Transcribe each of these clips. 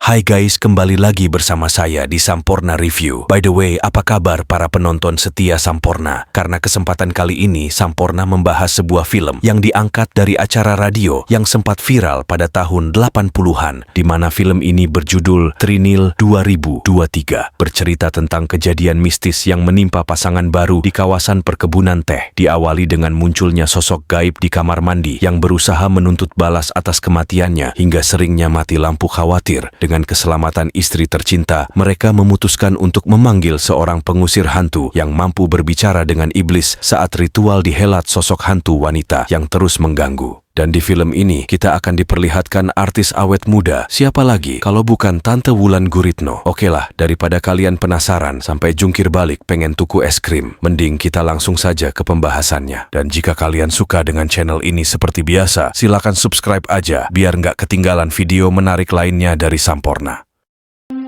Hai guys, kembali lagi bersama saya di Samporna Review. By the way, apa kabar para penonton setia Samporna? Karena kesempatan kali ini, Samporna membahas sebuah film yang diangkat dari acara radio yang sempat viral pada tahun 80-an, di mana film ini berjudul Trinil 2023, bercerita tentang kejadian mistis yang menimpa pasangan baru di kawasan perkebunan teh, diawali dengan munculnya sosok gaib di kamar mandi yang berusaha menuntut balas atas kematiannya hingga seringnya mati lampu khawatir. Dengan keselamatan istri tercinta, mereka memutuskan untuk memanggil seorang pengusir hantu yang mampu berbicara dengan iblis saat ritual dihelat sosok hantu wanita yang terus mengganggu. Dan di film ini, kita akan diperlihatkan artis awet muda. Siapa lagi kalau bukan Tante Wulan Guritno? Oke lah, daripada kalian penasaran sampai jungkir balik pengen tuku es krim, mending kita langsung saja ke pembahasannya. Dan jika kalian suka dengan channel ini seperti biasa, silakan subscribe aja biar nggak ketinggalan video menarik lainnya dari Samporna.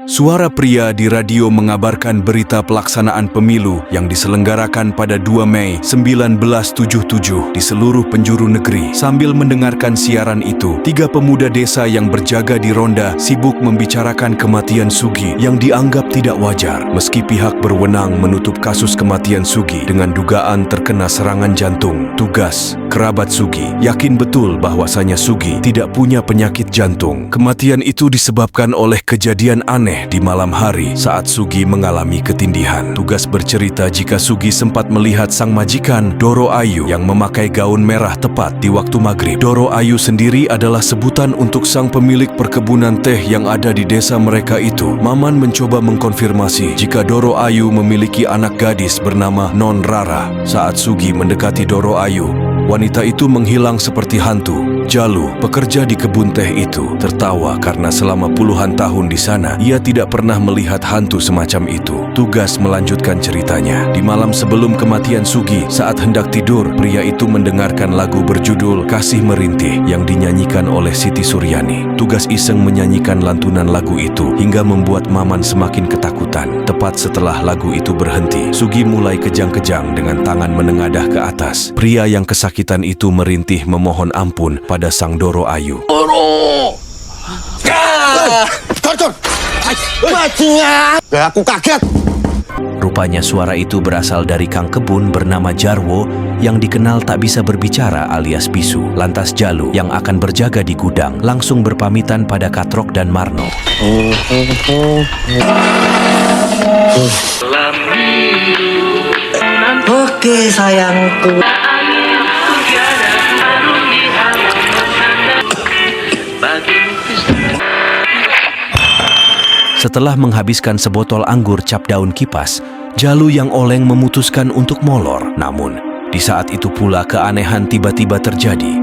Suara pria di radio mengabarkan berita pelaksanaan pemilu yang diselenggarakan pada 2 Mei 1977 di seluruh penjuru negeri. Sambil mendengarkan siaran itu, 3 pemuda desa yang berjaga di ronda sibuk membicarakan kematian Sugi yang dianggap tidak wajar, meski pihak berwenang menutup kasus kematian Sugi dengan dugaan terkena serangan jantung. Tugas kerabat Sugi yakin betul bahwasanya Sugi tidak punya penyakit jantung. Kematian itu disebabkan oleh kejadian aneh di malam hari saat Sugi mengalami ketindihan. Tugas bercerita jika Sugi sempat melihat sang majikan Doro Ayu yang memakai gaun merah tepat di waktu maghrib. Doro Ayu sendiri adalah sebutan untuk sang pemilik perkebunan teh yang ada di desa mereka itu. Maman mencoba mengkonfirmasi jika Doro Ayu memiliki anak gadis bernama Non Rara. Saat Sugi mendekati Doro Ayu, wanita itu menghilang seperti hantu. Jalu, pekerja di kebun teh itu, tertawa karena selama puluhan tahun di sana, ia tidak pernah melihat hantu semacam itu. Tugas melanjutkan ceritanya. Di malam sebelum kematian Sugi, saat hendak tidur, pria itu mendengarkan lagu berjudul Kasih Merintih yang dinyanyikan oleh Siti Suryani. Tugas iseng menyanyikan lantunan lagu itu hingga membuat Maman semakin ketakutan. Tepat setelah lagu itu berhenti, Sugi mulai kejang-kejang dengan tangan menengadah ke atas. Pria yang kesakitan itu merintih memohon ampun pada sang Doro Ayu. Doro! Dor! Bajingan! Aku kaget! Rupanya suara itu berasal dari kang kebun bernama Jarwo yang dikenal tak bisa berbicara alias bisu. Lantas Jalu yang akan berjaga di gudang langsung berpamitan pada Katrok dan Marno. Oke sayangku. Setelah menghabiskan sebotol anggur cap daun kipas, Jalu yang oleng memutuskan untuk molor. Namun, di saat itu pula keanehan tiba-tiba terjadi.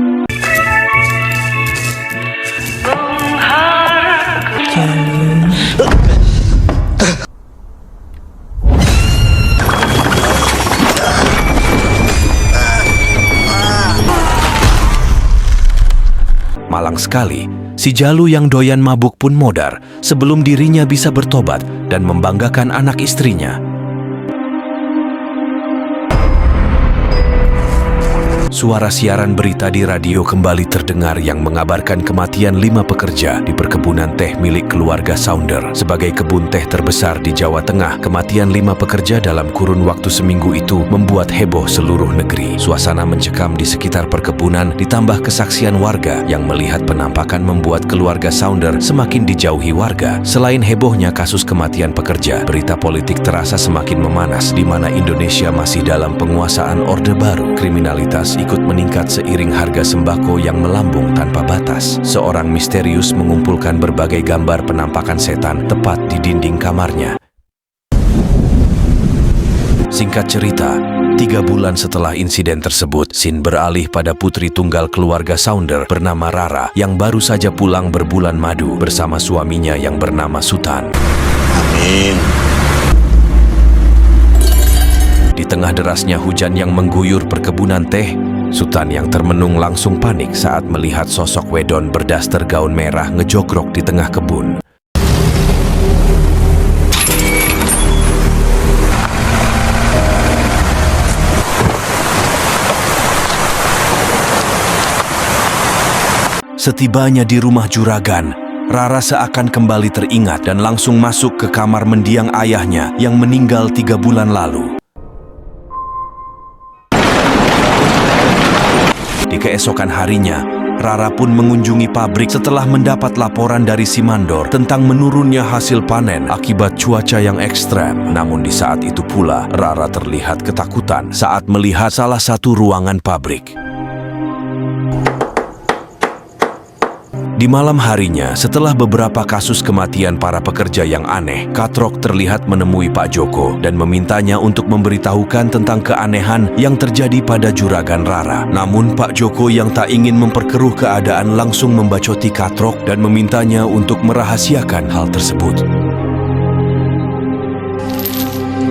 Malang sekali, si Jalu yang doyan mabuk pun modar sebelum dirinya bisa bertobat dan membanggakan anak istrinya. Suara siaran berita di radio kembali terdengar yang mengabarkan kematian 5 pekerja di perkebunan teh milik keluarga Sounder. Sebagai kebun teh terbesar di Jawa Tengah, kematian 5 pekerja dalam kurun waktu seminggu itu membuat heboh seluruh negeri. Suasana mencekam di sekitar perkebunan ditambah kesaksian warga yang melihat penampakan membuat keluarga Sounder semakin dijauhi warga. Selain hebohnya kasus kematian pekerja, berita politik terasa semakin memanas di mana Indonesia masih dalam penguasaan Orde Baru. Kriminalitas ikut meningkat seiring harga sembako yang melambung tanpa batas. Seorang misterius mengumpulkan berbagai gambar penampakan setan tepat di dinding kamarnya. Singkat cerita, 3 bulan setelah insiden tersebut, scene beralih pada putri tunggal keluarga Sounder bernama Rara yang baru saja pulang berbulan madu bersama suaminya yang bernama Sutan. Amin. Di tengah derasnya hujan yang mengguyur perkebunan teh, Sutan yang termenung langsung panik saat melihat sosok wedon berdaster gaun merah ngejogrok di tengah kebun. Setibanya di rumah juragan, Rara seakan kembali teringat dan langsung masuk ke kamar mendiang ayahnya yang meninggal 3 bulan lalu. Di keesokan harinya, Rara pun mengunjungi pabrik setelah mendapat laporan dari si mandor tentang menurunnya hasil panen akibat cuaca yang ekstrem. Namun di saat itu pula, Rara terlihat ketakutan saat melihat salah satu ruangan pabrik. Di malam harinya, setelah beberapa kasus kematian para pekerja yang aneh, Katrok terlihat menemui Pak Joko dan memintanya untuk memberitahukan tentang keanehan yang terjadi pada juragan Rara. Namun Pak Joko yang tak ingin memperkeruh keadaan langsung membacoti Katrok dan memintanya untuk merahasiakan hal tersebut.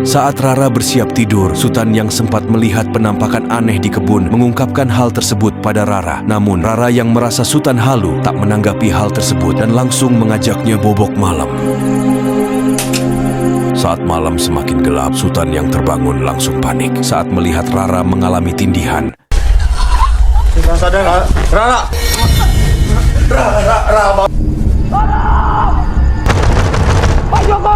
Saat Rara bersiap tidur, Sutan yang sempat melihat penampakan aneh di kebun mengungkapkan hal tersebut pada Rara. Namun Rara yang merasa Sutan halu tak menanggapi hal tersebut dan langsung mengajaknya bobok malam. Saat malam semakin gelap, Sutan yang terbangun langsung panik saat melihat Rara mengalami tindihan. Sadar, Rara. Rara. Pak Joko!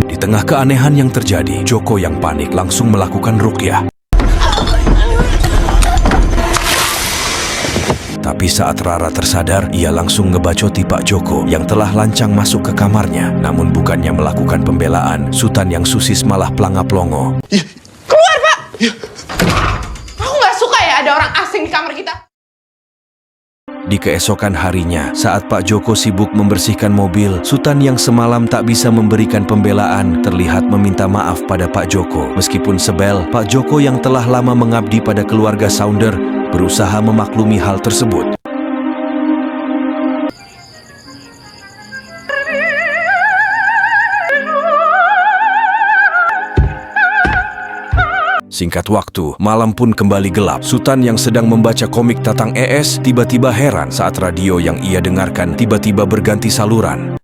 Di tengah keanehan yang terjadi, Joko yang panik langsung melakukan ruqyah. Tapi saat Rara tersadar, ia langsung ngebacoti Pak Joko yang telah lancang masuk ke kamarnya. Namun bukannya melakukan pembelaan, Sutan yang susis malah pelanga-pelongo. Keluar, Pak! Aku nggak suka ya ada orang asing di kamar kita. Di keesokan harinya, saat Pak Joko sibuk membersihkan mobil, Sutan yang semalam tak bisa memberikan pembelaan terlihat meminta maaf pada Pak Joko. Meskipun sebel, Pak Joko yang telah lama mengabdi pada keluarga Sounder berusaha memaklumi hal tersebut. Singkat waktu, malam pun kembali gelap. Sutan yang sedang membaca komik Tatang ES tiba-tiba heran saat radio yang ia dengarkan tiba-tiba berganti saluran.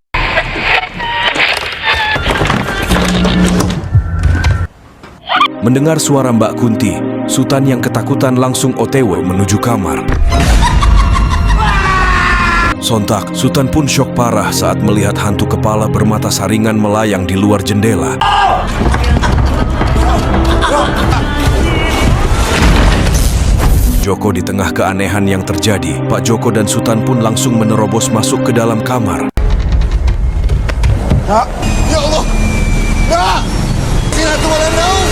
Mendengar suara Mbak Kunti, Sutan yang ketakutan langsung OTW menuju kamar. Sontak, Sutan pun syok parah saat melihat hantu kepala bermata saringan melayang di luar jendela. Joko di tengah keanehan yang terjadi, Pak Joko dan Sutan pun langsung menerobos masuk ke dalam kamar. Ya Allah! Nak! Sina tuwalan daun!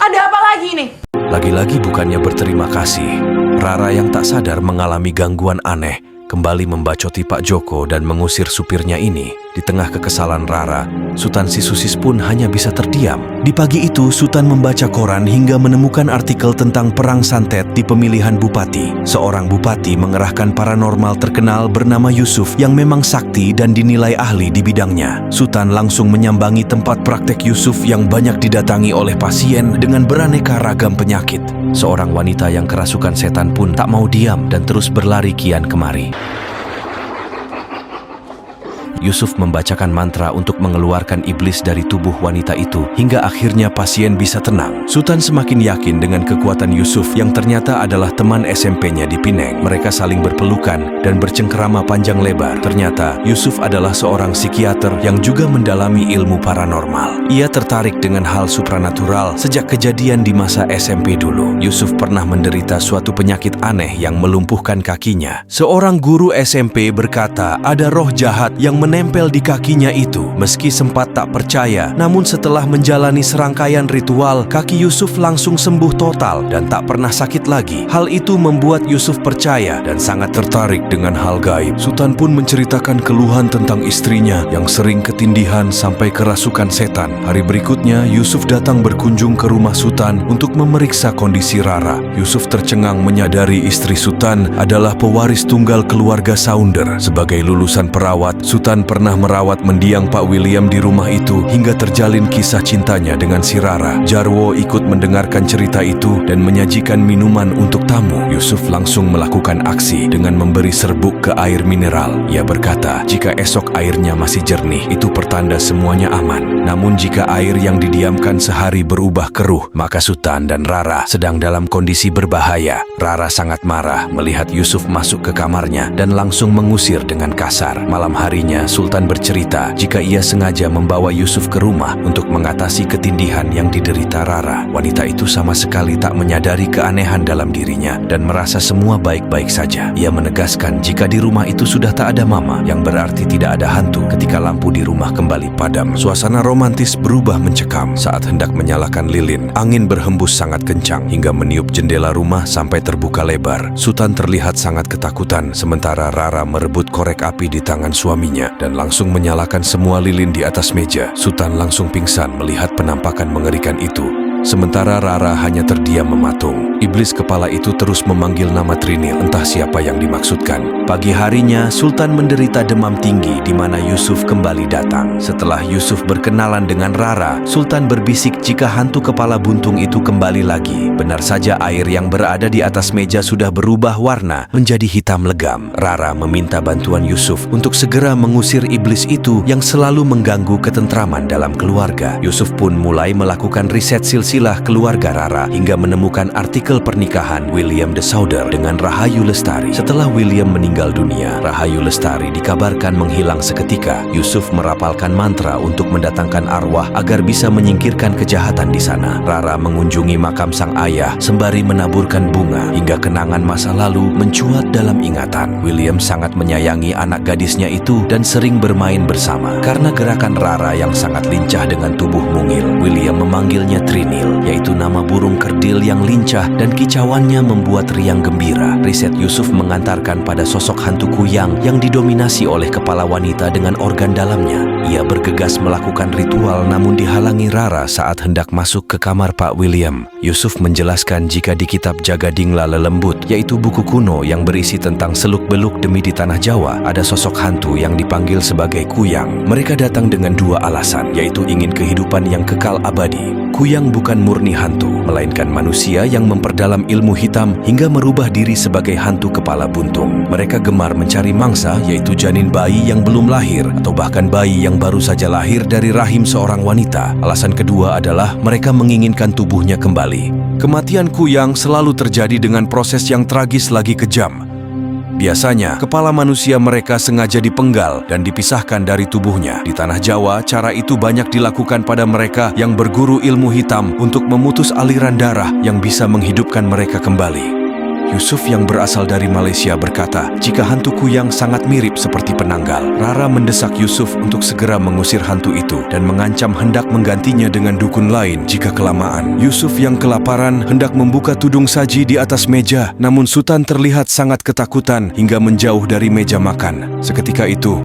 Ada apa lagi nih? Lagi-lagi bukannya berterima kasih, Rara yang tak sadar mengalami gangguan aneh kembali membacoti Pak Joko dan mengusir supirnya ini. Di tengah kekesalan Rara, Sutan si susis pun hanya bisa terdiam. Di pagi itu, Sutan membaca koran hingga menemukan artikel tentang perang santet di pemilihan bupati. Seorang bupati mengerahkan paranormal terkenal bernama Yusuf yang memang sakti dan dinilai ahli di bidangnya. Sutan langsung menyambangi tempat praktek Yusuf yang banyak didatangi oleh pasien dengan beraneka ragam penyakit. Seorang wanita yang kerasukan setan pun tak mau diam dan terus berlari kian kemari. Yusuf membacakan mantra untuk mengeluarkan iblis dari tubuh wanita itu hingga akhirnya pasien bisa tenang. Sutan semakin yakin dengan kekuatan Yusuf yang ternyata adalah teman SMP-nya di Pineng. Mereka saling berpelukan dan bercengkerama panjang lebar. Ternyata Yusuf adalah seorang psikiater yang juga mendalami ilmu paranormal. Ia tertarik dengan hal supranatural sejak kejadian di masa SMP dulu. Yusuf pernah menderita suatu penyakit aneh yang melumpuhkan kakinya. Seorang guru SMP berkata ada roh jahat yang menempel di kakinya itu. Meski sempat tak percaya, namun setelah menjalani serangkaian ritual, kaki Yusuf langsung sembuh total dan tak pernah sakit lagi. Hal itu membuat Yusuf percaya dan sangat tertarik dengan hal gaib. Sutan pun menceritakan keluhan tentang istrinya yang sering ketindihan sampai kerasukan setan. Hari berikutnya, Yusuf datang berkunjung ke rumah Sutan untuk memeriksa kondisi Rara. Yusuf tercengang menyadari istri Sutan adalah pewaris tunggal keluarga Sounder. Sebagai lulusan perawat, Sutan Sultan pernah merawat mendiang Pak William di rumah itu hingga terjalin kisah cintanya dengan si Rara. Jarwo ikut mendengarkan cerita itu dan menyajikan minuman untuk tamu. Yusuf langsung melakukan aksi dengan memberi serbuk ke air mineral. Ia berkata, jika esok airnya masih jernih, itu pertanda semuanya aman. Namun jika air yang didiamkan sehari berubah keruh, maka Sultan dan Rara sedang dalam kondisi berbahaya. Rara sangat marah melihat Yusuf masuk ke kamarnya dan langsung mengusir dengan kasar. Malam harinya, Sultan bercerita jika ia sengaja membawa Yusuf ke rumah untuk mengatasi ketindihan yang diderita Rara. Wanita itu sama sekali tak menyadari keanehan dalam dirinya dan merasa semua baik-baik saja. Ia menegaskan jika di rumah itu sudah tak ada Mama, yang berarti tidak ada hantu. Ketika lampu di rumah kembali padam, suasana romantis berubah mencekam. Saat hendak menyalakan lilin, angin berhembus sangat kencang hingga meniup jendela rumah sampai terbuka lebar. Sultan terlihat sangat ketakutan, sementara Rara merebut korek api di tangan suaminya dan langsung menyalakan semua lilin di atas meja. Sultan langsung pingsan melihat penampakan mengerikan itu. Sementara Rara hanya terdiam mematung. Iblis kepala itu terus memanggil nama Trinil, entah siapa yang dimaksudkan. Pagi harinya, Sultan menderita demam tinggi di mana Yusuf kembali datang. Setelah Yusuf berkenalan dengan Rara, Sultan berbisik jika hantu kepala buntung itu kembali lagi. Benar saja air yang berada di atas meja sudah berubah warna menjadi hitam legam. Rara meminta bantuan Yusuf untuk segera mengusir iblis itu yang selalu mengganggu ketentraman dalam keluarga. Yusuf pun mulai melakukan riset silsilah keluarga Rara hingga menemukan artikel pernikahan William de Souder dengan Rahayu Lestari. Setelah William meninggal dunia, Rahayu Lestari dikabarkan menghilang seketika. Yusuf merapalkan mantra untuk mendatangkan arwah agar bisa menyingkirkan kejahatan di sana. Rara mengunjungi makam sang ayah sembari menaburkan bunga hingga kenangan masa lalu mencuat dalam ingatan. William sangat menyayangi anak gadisnya itu dan sering bermain bersama. Karena gerakan Rara yang sangat lincah dengan tubuh mungil, William memanggilnya Trinil, yaitu nama burung kerdil yang lincah dan kicauannya membuat riang gembira. Riset Yusuf mengantarkan pada sosok hantu kuyang yang didominasi oleh kepala wanita dengan organ dalamnya. Ia bergegas melakukan ritual namun dihalangi Rara saat hendak masuk ke kamar Pak William. Yusuf menjelaskan jika di kitab Jagadingla Lelembut, yaitu buku kuno yang berisi tentang seluk-beluk demi di tanah Jawa, ada sosok hantu yang dipanggil sebagai kuyang. Mereka datang dengan dua alasan, yaitu ingin kehidupan yang kekal abadi. Kuyang bukan murni hantu, melainkan manusia yang memperdalam ilmu hitam hingga merubah diri sebagai hantu kepala buntung. Mereka gemar mencari mangsa, yaitu janin bayi yang belum lahir atau bahkan bayi yang baru saja lahir dari rahim seorang wanita. Alasan kedua adalah mereka menginginkan tubuhnya kembali. Kematian kuyang selalu terjadi dengan proses yang tragis lagi kejam. Biasanya, kepala manusia mereka sengaja dipenggal dan dipisahkan dari tubuhnya. Di tanah Jawa, cara itu banyak dilakukan pada mereka yang berguru ilmu hitam untuk memutus aliran darah yang bisa menghidupkan mereka kembali. Yusuf yang berasal dari Malaysia berkata, jika hantu kuyang sangat mirip seperti penanggal. Rara mendesak Yusuf untuk segera mengusir hantu itu dan mengancam hendak menggantinya dengan dukun lain jika kelamaan. Yusuf yang kelaparan hendak membuka tudung saji di atas meja, namun Sultan terlihat sangat ketakutan hingga menjauh dari meja makan. Seketika itu,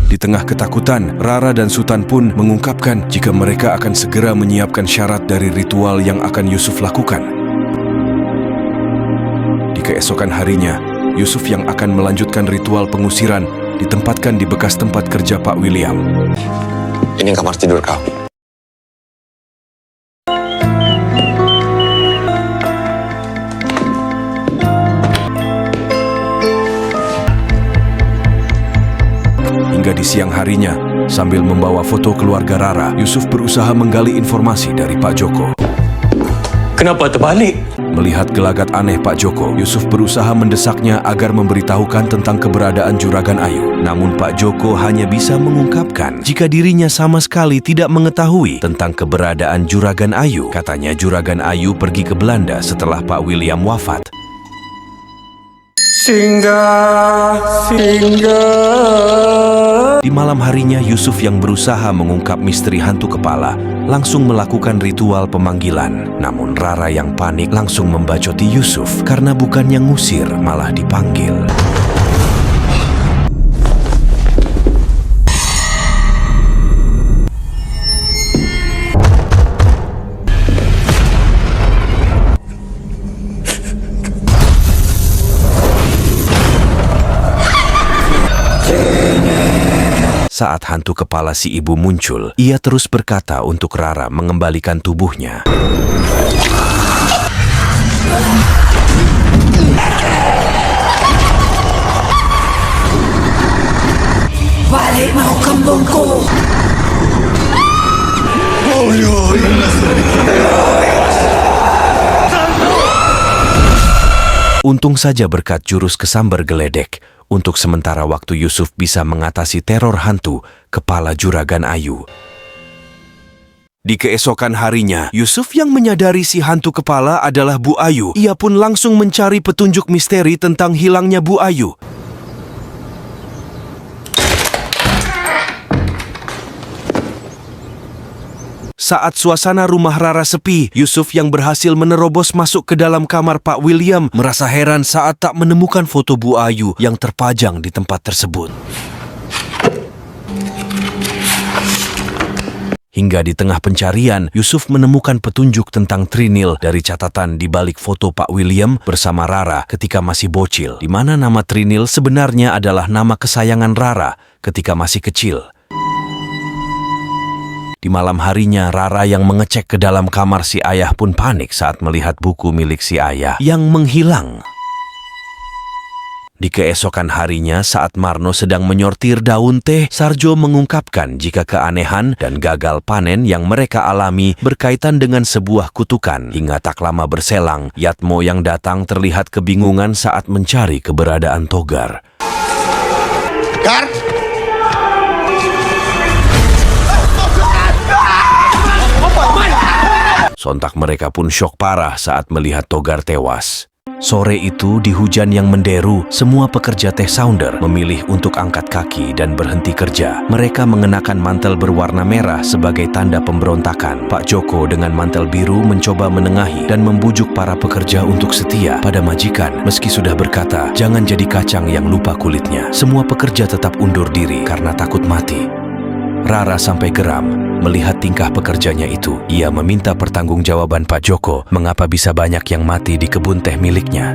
di tengah ketakutan, Rara dan Sultan pun mengungkapkan jika mereka akan segera menyiapkan syarat dari ritual yang akan Yusuf lakukan. Di keesokan harinya, Yusuf yang akan melanjutkan ritual pengusiran ditempatkan di bekas tempat kerja Pak William. Ini kamar tidur kau. Hingga di siang harinya, sambil membawa foto keluarga Rara, Yusuf berusaha menggali informasi dari Pak Joko. Kenapa terbalik? Melihat gelagat aneh Pak Joko, Yusuf berusaha mendesaknya agar memberitahukan tentang keberadaan Juragan Ayu. Namun Pak Joko hanya bisa mengungkapkan jika dirinya sama sekali tidak mengetahui tentang keberadaan Juragan Ayu. Katanya Juragan Ayu pergi ke Belanda setelah Pak William wafat. Singgah. Di malam harinya, Yusuf yang berusaha mengungkap misteri hantu kepala langsung melakukan ritual pemanggilan. Namun Rara yang panik langsung membacoti Yusuf karena bukannya ngusir, malah dipanggil. Saat hantu kepala si ibu muncul, ia terus berkata untuk Rara mengembalikan tubuhnya. Balik mau kembungku. Untung saja berkat jurus kesambar geledek, untuk sementara waktu Yusuf bisa mengatasi teror hantu kepala juragan Ayu. Di keesokan harinya, Yusuf yang menyadari si hantu kepala adalah Bu Ayu. Ia pun langsung mencari petunjuk misteri tentang hilangnya Bu Ayu. Saat suasana rumah Rara sepi, Yusuf yang berhasil menerobos masuk ke dalam kamar Pak William merasa heran saat tak menemukan foto Bu Ayu yang terpajang di tempat tersebut. Hingga di tengah pencarian, Yusuf menemukan petunjuk tentang Trinil dari catatan di balik foto Pak William bersama Rara ketika masih bocil, di mana nama Trinil sebenarnya adalah nama kesayangan Rara ketika masih kecil. Di malam harinya, Rara yang mengecek ke dalam kamar si ayah pun panik saat melihat buku milik si ayah yang menghilang. Di keesokan harinya, saat Marno sedang menyortir daun teh, Sarjo mengungkapkan jika keanehan dan gagal panen yang mereka alami berkaitan dengan sebuah kutukan. Hingga tak lama berselang, Yatmo yang datang terlihat kebingungan saat mencari keberadaan Togar. Gar! Sontak mereka pun syok parah saat melihat Togar tewas. Sore itu, di hujan yang menderu, semua pekerja teh sounder memilih untuk angkat kaki dan berhenti kerja. Mereka mengenakan mantel berwarna merah sebagai tanda pemberontakan. Pak Joko dengan mantel biru mencoba menengahi dan membujuk para pekerja untuk setia pada majikan. Meski sudah berkata, jangan jadi kacang yang lupa kulitnya. Semua pekerja tetap undur diri karena takut mati. Rara sampai geram melihat tingkah pekerjanya itu. Ia meminta pertanggungjawaban Pak Joko mengapa bisa banyak yang mati di kebun teh miliknya.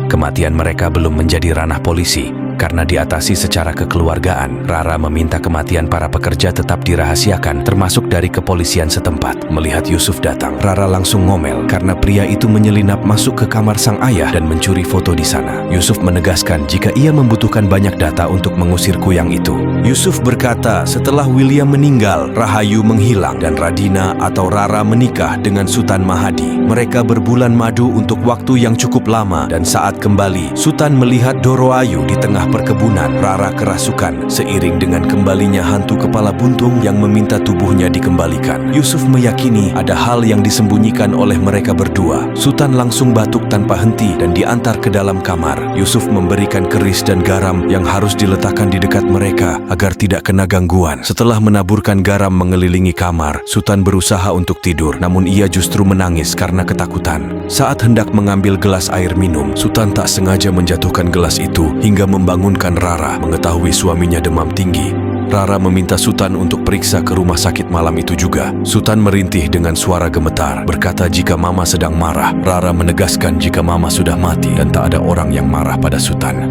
Kematian mereka belum menjadi ranah polisi karena diatasi secara kekeluargaan. Rara meminta kematian para pekerja tetap dirahasiakan, termasuk dari kepolisian setempat. Melihat Yusuf datang, Rara langsung ngomel karena pria itu menyelinap masuk ke kamar sang ayah dan mencuri foto di sana. Yusuf menegaskan jika ia membutuhkan banyak data untuk mengusir kuyang itu. Yusuf berkata setelah William meninggal, Rahayu menghilang dan Radina atau Rara menikah dengan Sultan Mahadi. Mereka berbulan madu untuk waktu yang cukup lama dan saat kembali, Sultan melihat Doro Ayu di tengah perkebunan. Rara kerasukan seiring dengan kembalinya hantu kepala buntung yang meminta tubuhnya dikembalikan. Yusuf meyakini ada hal yang disembunyikan oleh mereka berdua. Sultan langsung batuk tanpa henti dan diantar ke dalam kamar. Yusuf memberikan keris dan garam yang harus diletakkan di dekat mereka agar tidak kena gangguan. Setelah menaburkan garam mengelilingi kamar, Sultan berusaha untuk tidur, namun ia justru menangis karena ketakutan. Saat hendak mengambil gelas air minum, Sultan tak sengaja menjatuhkan gelas itu hingga membangunkan Rara mengetahui suaminya demam tinggi. Rara meminta Sultan untuk periksa ke rumah sakit malam itu juga. Sultan merintih dengan suara gemetar, berkata jika Mama sedang marah. Rara menegaskan jika Mama sudah mati dan tak ada orang yang marah pada Sultan.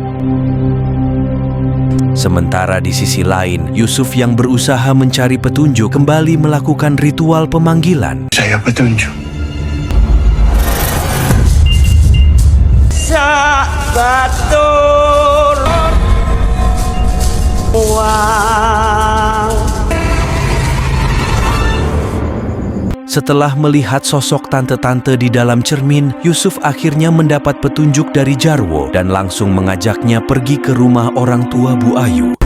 Sementara di sisi lain, Yusuf yang berusaha mencari petunjuk kembali melakukan ritual pemanggilan. Saya petunjuk. Batur wow. Setelah melihat sosok tante-tante di dalam cermin, Yusuf akhirnya mendapat petunjuk dari Jarwo dan langsung mengajaknya pergi ke rumah orang tua Bu Ayu.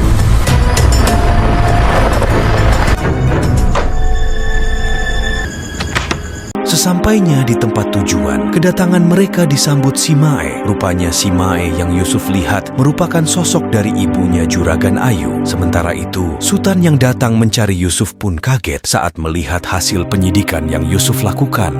Sesampainya di tempat tujuan, kedatangan mereka disambut Simae. Rupanya Simae yang Yusuf lihat merupakan sosok dari ibunya Juragan Ayu. Sementara itu, Sultan yang datang mencari Yusuf pun kaget saat melihat hasil penyidikan yang Yusuf lakukan.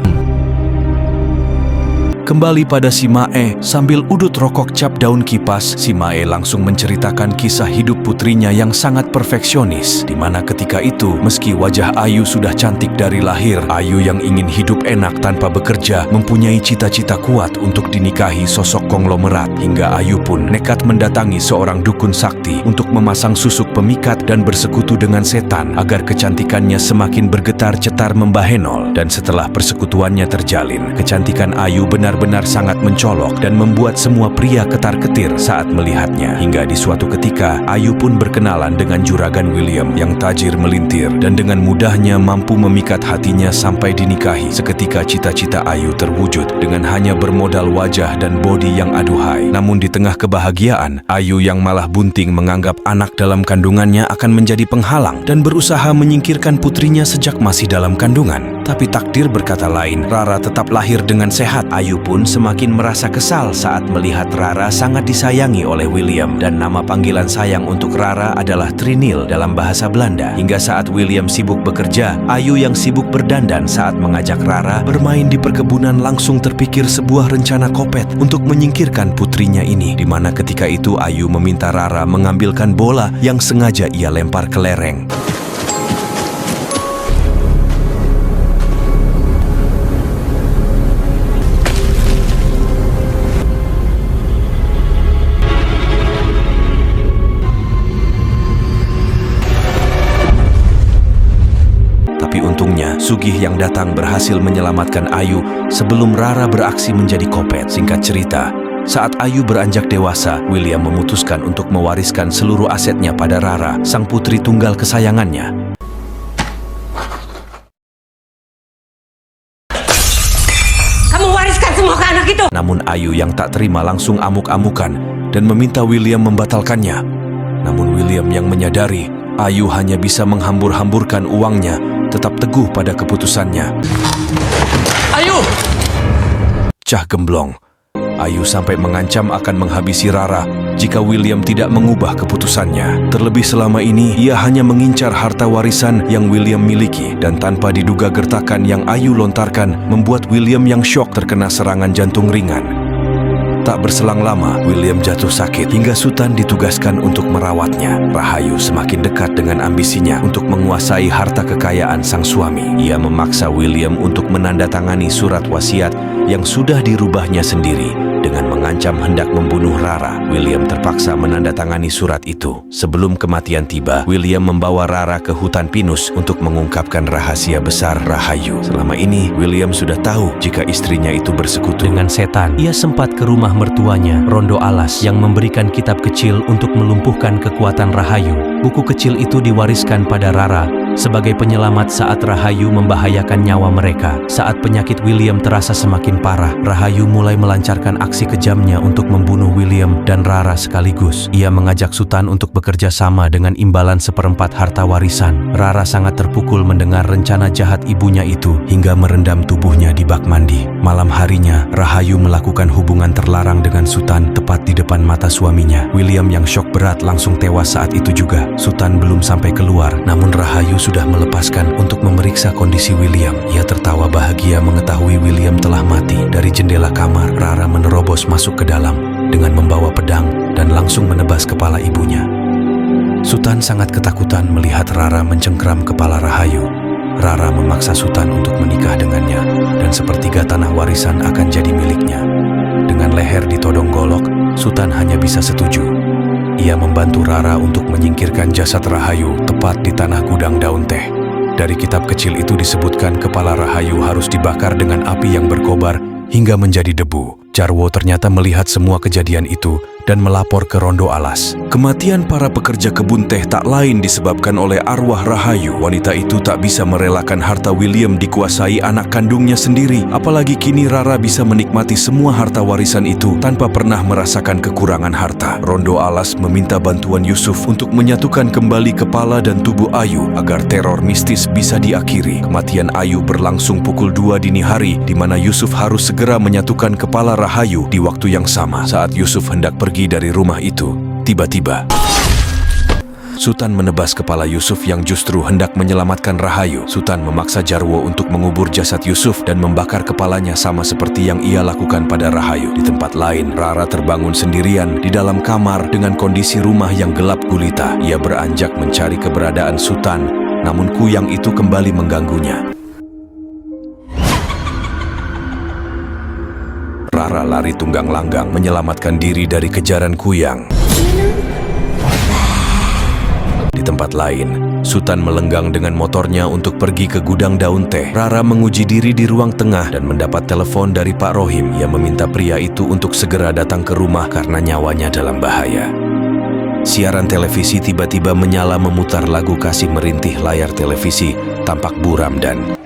Kembali pada si Mae, sambil udut rokok cap daun kipas, si Mae langsung menceritakan kisah hidup putrinya yang sangat perfeksionis, di mana ketika itu, meski wajah Ayu sudah cantik dari lahir, Ayu yang ingin hidup enak tanpa bekerja, mempunyai cita-cita kuat untuk dinikahi sosok konglomerat, hingga Ayu pun nekat mendatangi seorang dukun sakti untuk memasang susuk pemikat dan bersekutu dengan setan agar kecantikannya semakin bergetar cetar membahenol. Dan setelah persekutuannya terjalin, kecantikan Ayu benar-benar sangat mencolok dan membuat semua pria ketar-ketir saat melihatnya. Hingga di suatu ketika, Ayu pun berkenalan dengan juragan William yang tajir melintir dan dengan mudahnya mampu memikat hatinya sampai dinikahi. Seketika cita-cita Ayu terwujud dengan hanya bermodal wajah dan bodi yang aduhai. Namun di tengah kebahagiaan, Ayu yang malah bunting menganggap anak dalam kandungannya akan menjadi penghalang dan berusaha menyingkirkan putrinya sejak masih dalam kandungan. Tapi takdir berkata lain, Rara tetap lahir dengan sehat. Ayu pun semakin merasa kesal saat melihat Rara sangat disayangi oleh William, dan nama panggilan sayang untuk Rara adalah Trinil dalam bahasa Belanda. Hingga saat William sibuk bekerja, Ayu yang sibuk berdandan saat mengajak Rara bermain di perkebunan langsung terpikir sebuah rencana kopet untuk menyingkirkan putrinya ini, di mana ketika itu Ayu meminta Rara mengambilkan bola yang sengaja ia lempar ke lereng. Tapi untungnya, Sugih yang datang berhasil menyelamatkan Ayu sebelum Rara beraksi menjadi kopet. Singkat cerita, saat Ayu beranjak dewasa, William memutuskan untuk mewariskan seluruh asetnya pada Rara, sang putri tunggal kesayangannya. Kamu wariskan semua ke anak itu. Namun Ayu yang tak terima langsung amuk-amukan dan meminta William membatalkannya. Namun William yang menyadari Ayu hanya bisa menghambur-hamburkan uangnya, tetap teguh pada keputusannya. Ayu! Cah gemblong, Ayu sampai mengancam akan menghabisi Rara jika William tidak mengubah keputusannya. Terlebih selama ini, ia hanya mengincar harta warisan yang William miliki, dan tanpa diduga gertakan yang Ayu lontarkan membuat William yang syok terkena serangan jantung ringan. Tak berselang lama, William jatuh sakit hingga Sutan ditugaskan untuk merawatnya. Rahayu semakin dekat dengan ambisinya untuk menguasai harta kekayaan sang suami. Ia memaksa William untuk menandatangani surat wasiat yang sudah dirubahnya sendiri dengan mengancam hendak membunuh Rara. William terpaksa menandatangani surat itu. Sebelum kematian tiba, William membawa Rara ke hutan pinus untuk mengungkapkan rahasia besar Rahayu. Selama ini, William sudah tahu jika istrinya itu bersekutu dengan setan. Ia sempat ke rumah mertuanya, Rondo Alas, yang memberikan kitab kecil untuk melumpuhkan kekuatan Rahayu. Buku kecil itu diwariskan pada Rara sebagai penyelamat saat Rahayu membahayakan nyawa mereka. Saat penyakit William terasa semakin parah, Rahayu mulai melancarkan aksi kejamnya untuk membunuh William dan Rara sekaligus. Ia mengajak Sutan untuk bekerja sama dengan imbalan seperempat harta warisan. Rara sangat terpukul mendengar rencana jahat ibunya itu hingga merendam tubuhnya di bak mandi. Malam harinya, Rahayu melakukan hubungan terlarang dengan Sutan tepat di depan mata suaminya. William yang syok berat langsung tewas saat itu juga. Sutan belum sampai keluar, namun Rahayu sudah melepaskan untuk memeriksa kondisi William. Ia tertawa bahagia mengetahui William telah mati. Dari jendela kamar, Rara menerobos masuk ke dalam dengan membawa pedang dan langsung menebas kepala ibunya. Sutan sangat ketakutan melihat Rara mencengkram kepala Rahayu. Rara memaksa Sutan untuk menikah dengannya, dan sepertiga tanah warisan akan jadi miliknya. Dengan leher ditodong golok, Sutan hanya bisa setuju. Ia membantu Rara untuk menyingkirkan jasad Rahayu tepat di tanah gudang daun teh. Dari kitab kecil itu disebutkan kepala Rahayu harus dibakar dengan api yang berkobar hingga menjadi debu. Jarwo ternyata melihat semua kejadian itu dan melapor ke Rondo Alas. Kematian para pekerja kebun teh tak lain disebabkan oleh arwah Rahayu. Wanita itu tak bisa merelakan harta William dikuasai anak kandungnya sendiri. Apalagi kini Rara bisa menikmati semua harta warisan itu tanpa pernah merasakan kekurangan harta. Rondo Alas meminta bantuan Yusuf untuk menyatukan kembali kepala dan tubuh Ayu agar teror mistis bisa diakhiri. Kematian Ayu berlangsung pukul 2 dini hari, di mana Yusuf harus segera menyatukan kepala Rahayu di waktu yang sama. Saat Yusuf hendak pergi dari rumah itu, tiba-tiba Sutan menebas kepala Yusuf yang justru hendak menyelamatkan Rahayu. Sutan memaksa Jarwo untuk mengubur jasad Yusuf dan membakar kepalanya sama seperti yang ia lakukan pada Rahayu. Di tempat lain, Rara terbangun sendirian di dalam kamar dengan kondisi rumah yang gelap gulita. Ia beranjak mencari keberadaan Sutan, namun kuyang itu kembali mengganggunya. Rara lari tunggang langgang menyelamatkan diri dari kejaran kuyang. Di tempat lain, Sutan melenggang dengan motornya untuk pergi ke gudang daun teh. Rara menguji diri di ruang tengah dan mendapat telepon dari Pak Rohim yang meminta pria itu untuk segera datang ke rumah karena nyawanya dalam bahaya. Siaran televisi tiba-tiba menyala memutar lagu kasih merintih layar televisi, tampak buram dan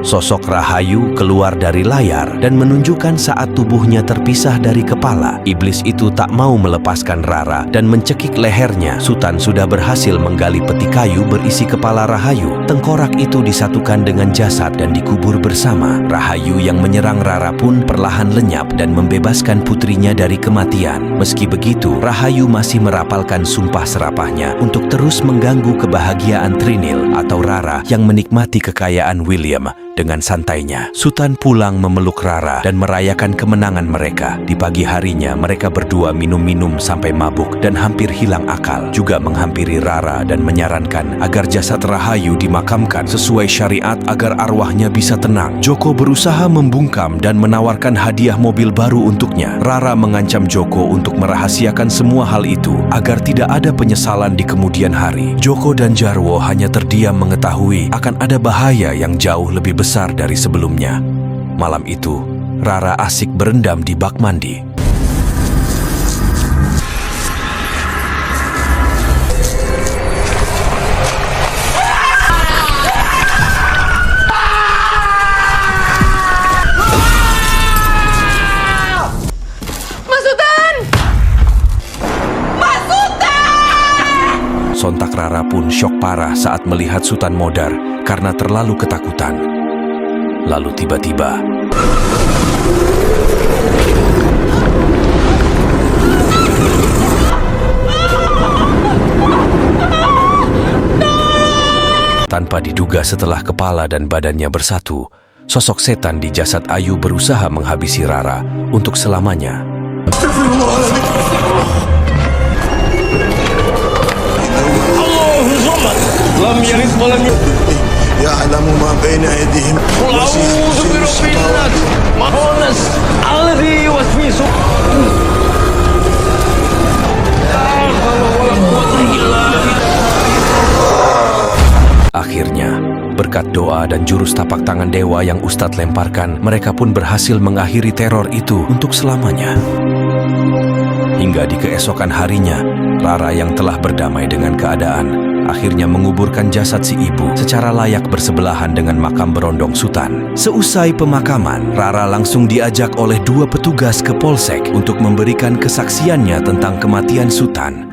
sosok Rahayu keluar dari layar dan menunjukkan saat tubuhnya terpisah dari kepala. Iblis itu tak mau melepaskan Rara dan mencekik lehernya. Sutan sudah berhasil menggali peti kayu berisi kepala Rahayu. Tengkorak itu disatukan dengan jasad dan dikubur bersama. Rahayu yang menyerang Rara pun perlahan lenyap dan membebaskan putrinya dari kematian. Meski begitu, Rahayu masih merapalkan sumpah serapahnya untuk terus mengganggu kebahagiaan Trinil atau Rara yang menikmati kekayaan William. Dengan santainya, Sutan pulang memeluk Rara dan merayakan kemenangan mereka. Di pagi harinya, mereka berdua minum-minum sampai mabuk dan hampir hilang akal. Juga menghampiri Rara dan menyarankan agar jasad Rahayu dimakamkan sesuai syariat agar arwahnya bisa tenang. Joko berusaha membungkam dan menawarkan hadiah mobil baru untuknya. Rara mengancam Joko untuk merahasiakan semua hal itu agar tidak ada penyesalan di kemudian hari. Joko dan Jarwo hanya terdiam mengetahui akan ada bahaya yang jauh lebih besar dari sebelumnya. Malam itu, Rara asik berendam di bak mandi. Mas Sutan! Mas Sutan! Sontak Rara pun syok parah saat melihat Sutan modar karena terlalu ketakutan. Lalu tiba-tiba, tanpa diduga setelah kepala dan badannya bersatu, sosok setan di jasad Ayu berusaha menghabisi Rara untuk selamanya. Ya'lamu ma baina aydihim قل أعوذ برب الناس الناس الذي يوسوس Akhirnya, berkat doa dan jurus tapak tangan dewa yang Ustadz lemparkan, mereka pun berhasil mengakhiri teror itu untuk selamanya. Hingga di keesokan harinya, Rara yang telah berdamai dengan keadaan akhirnya menguburkan jasad si ibu secara layak bersebelahan dengan makam berondong Sutan. Seusai pemakaman, Rara langsung diajak oleh 2 petugas ke Polsek untuk memberikan kesaksiannya tentang kematian Sutan.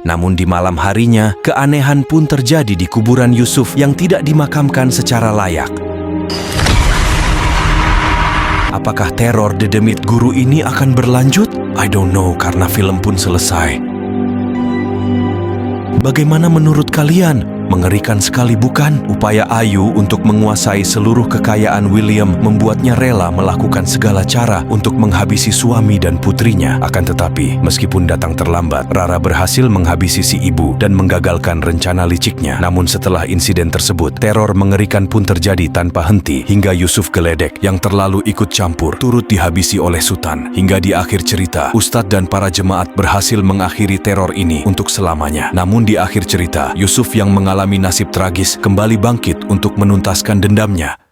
Namun di malam harinya, keanehan pun terjadi di kuburan Yusuf yang tidak dimakamkan secara layak. Apakah teror dedemit guru ini akan berlanjut? I don't know karena film pun selesai. Bagaimana menurut kalian? Mengerikan sekali bukan? Upaya Ayu untuk menguasai seluruh kekayaan William membuatnya rela melakukan segala cara untuk menghabisi suami dan putrinya. Akan tetapi, meskipun datang terlambat, Rara berhasil menghabisi si ibu dan menggagalkan rencana liciknya. Namun setelah insiden tersebut, teror mengerikan pun terjadi tanpa henti hingga Yusuf Geledek yang terlalu ikut campur turut dihabisi oleh Sutan. Hingga di akhir cerita, Ustadz dan para jemaat berhasil mengakhiri teror ini untuk selamanya. Namun di akhir cerita, Yusuf yang mengalami nasib tragis kembali bangkit untuk menuntaskan dendamnya.